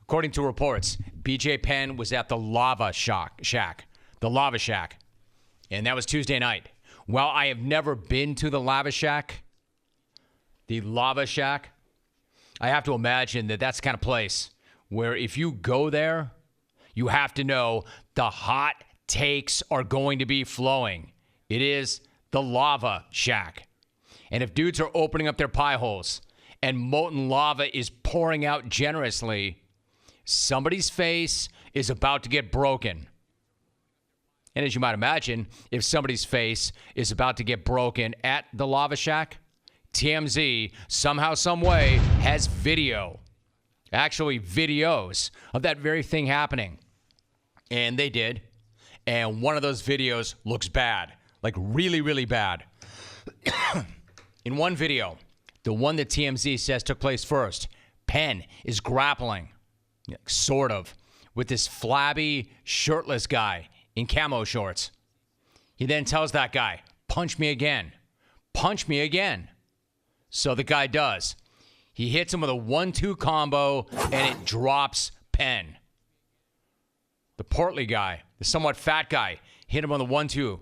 According to reports, BJ Penn was at the Lava Shack. The Lava Shack. And that was Tuesday night. While I have never been to the Lava Shack, I have to imagine that that's the kind of place where if you go there, you have to know the hot takes are going to be flowing. It is the Lava Shack. And if dudes are opening up their pie holes and molten lava is pouring out generously, somebody's face is about to get broken. And as you might imagine, if somebody's face is about to get broken at the Lava Shack, TMZ somehow, some way has video. Actually, videos of that very thing happening. And they did. And one of those videos looks bad. Like really, really bad. In one video, the one that TMZ says took place first, Penn is grappling, sort of, with this flabby, shirtless guy in camo shorts. He then tells that guy, punch me again. Punch me again. So the guy does. He hits him with a 1-2 combo, and it drops Penn. The portly guy, the somewhat fat guy, hit him on the 1-2.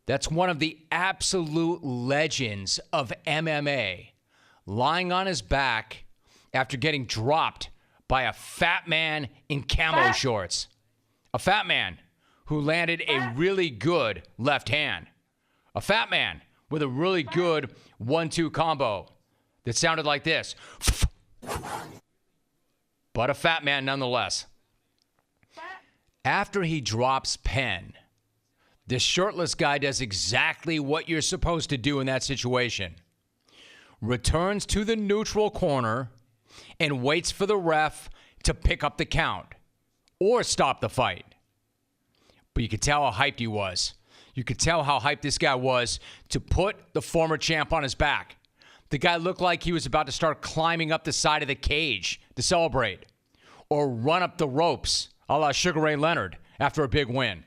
That's one of the absolute legends of MMA, lying on his back after getting dropped by a fat man in camo shorts. A fat man who landed a really good left hand. A fat man with a really good 1-2 combo that sounded like this. But a fat man nonetheless. After he drops Penn, the shirtless guy does exactly what you're supposed to do in that situation. Returns to the neutral corner and waits for the ref to pick up the count or stop the fight. But you could tell how hyped he was. You could tell how hyped this guy was to put the former champ on his back. The guy looked like he was about to start climbing up the side of the cage to celebrate or run up the ropes a la Sugar Ray Leonard after a big win.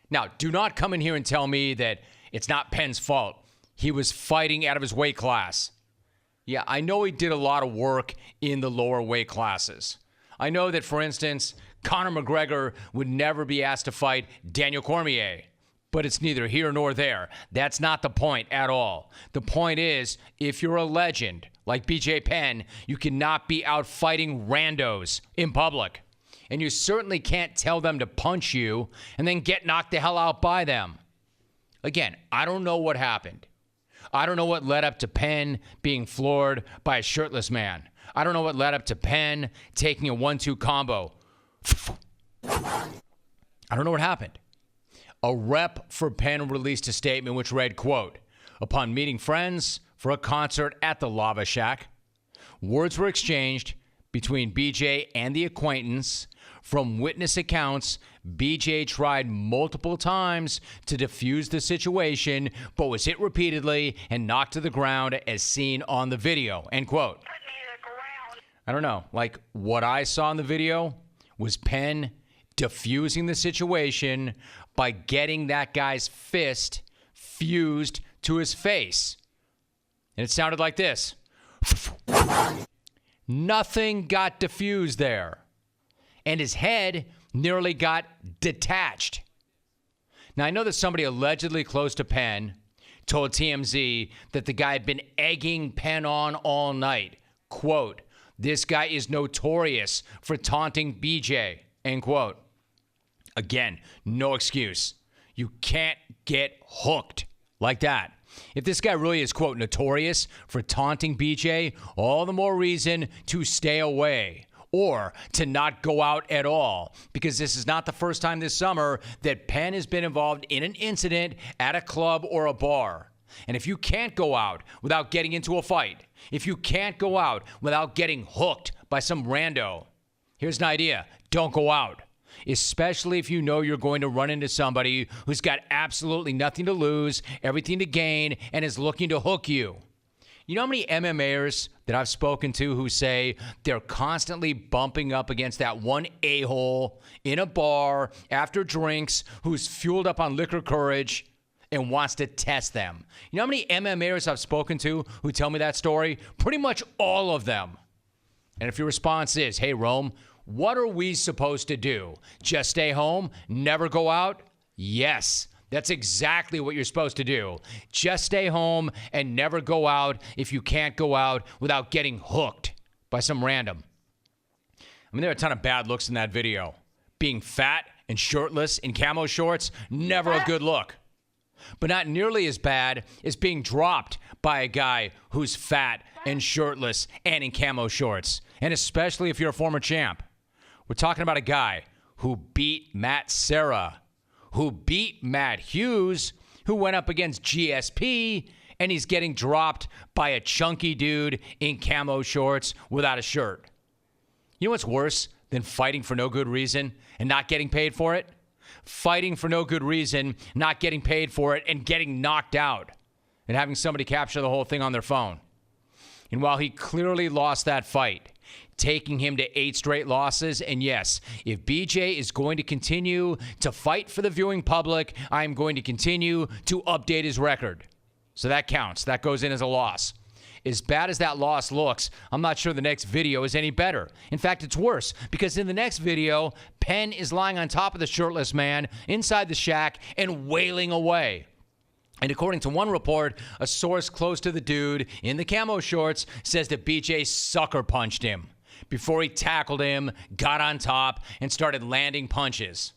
Now, do not come in here and tell me that it's not Penn's fault. He was fighting out of his weight class. Yeah, I know he did a lot of work in the lower weight classes. I know that, for instance, Conor McGregor would never be asked to fight Daniel Cormier. But it's neither here nor there. That's not the point at all. The point is, if you're a legend like BJ Penn, you cannot be out fighting randos in public. And you certainly can't tell them to punch you and then get knocked the hell out by them. Again, I don't know what happened. I don't know what led up to Penn being floored by a shirtless man. I don't know what led up to Penn taking a 1-2 combo. I don't know what happened. A rep for Penn released a statement which read, quote, upon meeting friends for a concert at the Lava Shack, words were exchanged between BJ and the acquaintance. From witness accounts, BJ tried multiple times to defuse the situation, but was hit repeatedly and knocked to the ground as seen on the video, end quote. I don't know. Like, what I saw in the video was Penn diffusing the situation by getting that guy's fist fused to his face. And it sounded like this. Nothing got diffused there. And his head nearly got detached. Now, I know that somebody allegedly close to Penn told TMZ that the guy had been egging Penn on all night. Quote, this guy is notorious for taunting BJ, end quote. Again, no excuse. You can't get hooked like that. If this guy really is, quote, notorious for taunting BJ, all the more reason to stay away or to not go out at all, because this is not the first time this summer that Penn has been involved in an incident at a club or a bar. And if you can't go out without getting into a fight, if you can't go out without getting hooked by some rando, here's an idea. Don't go out. Especially if you know you're going to run into somebody who's got absolutely nothing to lose, everything to gain, and is looking to hook you. You know how many MMAers that I've spoken to who say they're constantly bumping up against that one a-hole in a bar after drinks who's fueled up on liquor courage and wants to test them? You know how many MMAers I've spoken to who tell me that story? Pretty much all of them. And if your response is, hey, Rome, what are we supposed to do? Just stay home? Never go out? Yes, that's exactly what you're supposed to do. Just stay home and never go out if you can't go out without getting hooked by some random. I mean, there are a ton of bad looks in that video. Being fat and shirtless in camo shorts, never a good look. But not nearly as bad as being dropped by a guy who's fat and shirtless and in camo shorts. And especially if you're a former champ. We're talking about a guy who beat Matt Serra, who beat Matt Hughes, who went up against GSP, and he's getting dropped by a chunky dude in camo shorts without a shirt. You know what's worse than fighting for no good reason and not getting paid for it? Fighting for no good reason, not getting paid for it, and getting knocked out and having somebody capture the whole thing on their phone. And while he clearly lost that fight, taking him to 8 straight losses, and yes, if BJ is going to continue to fight for the viewing public, I am going to continue to update his record. So that counts. That goes in as a loss. As bad as that loss looks, I'm not sure the next video is any better. In fact, it's worse, because in the next video, Penn is lying on top of the shirtless man inside the shack and wailing away. And according to one report, a source close to the dude in the camo shorts says that BJ sucker punched him before he tackled him, got on top, and started landing punches.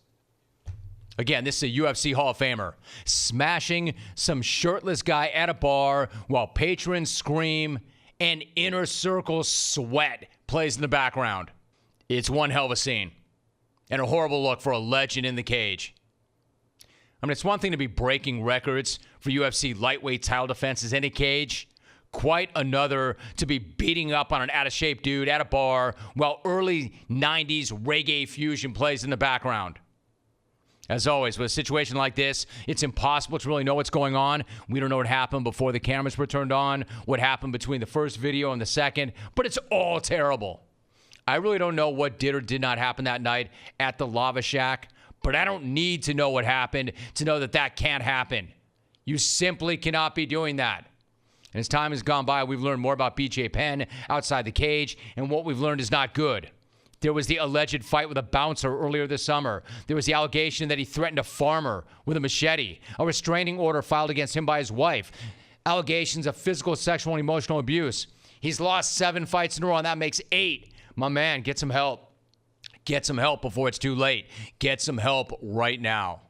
Again, this is a UFC Hall of Famer smashing some shirtless guy at a bar while patrons scream and inner circle sweat plays in the background. It's one hell of a scene and a horrible look for a legend in the cage. I mean, it's one thing to be breaking records for UFC lightweight title defenses in a cage. Quite another to be beating up on an out-of-shape dude at a bar while early 90s reggae fusion plays in the background. As always, with a situation like this, it's impossible to really know what's going on. We don't know what happened before the cameras were turned on, what happened between the first video and the second, but it's all terrible. I really don't know what did or did not happen that night at the Lava Shack, but I don't need to know what happened to know that that can't happen. You simply cannot be doing that. And as time has gone by, we've learned more about BJ Penn outside the cage, and what we've learned is not good. There was the alleged fight with a bouncer earlier this summer. There was the allegation that he threatened a farmer with a machete. A restraining order filed against him by his wife. Allegations of physical, sexual, and emotional abuse. He's lost 7 fights in a row, and that makes 8. My man, get some help. Get some help before it's too late. Get some help right now.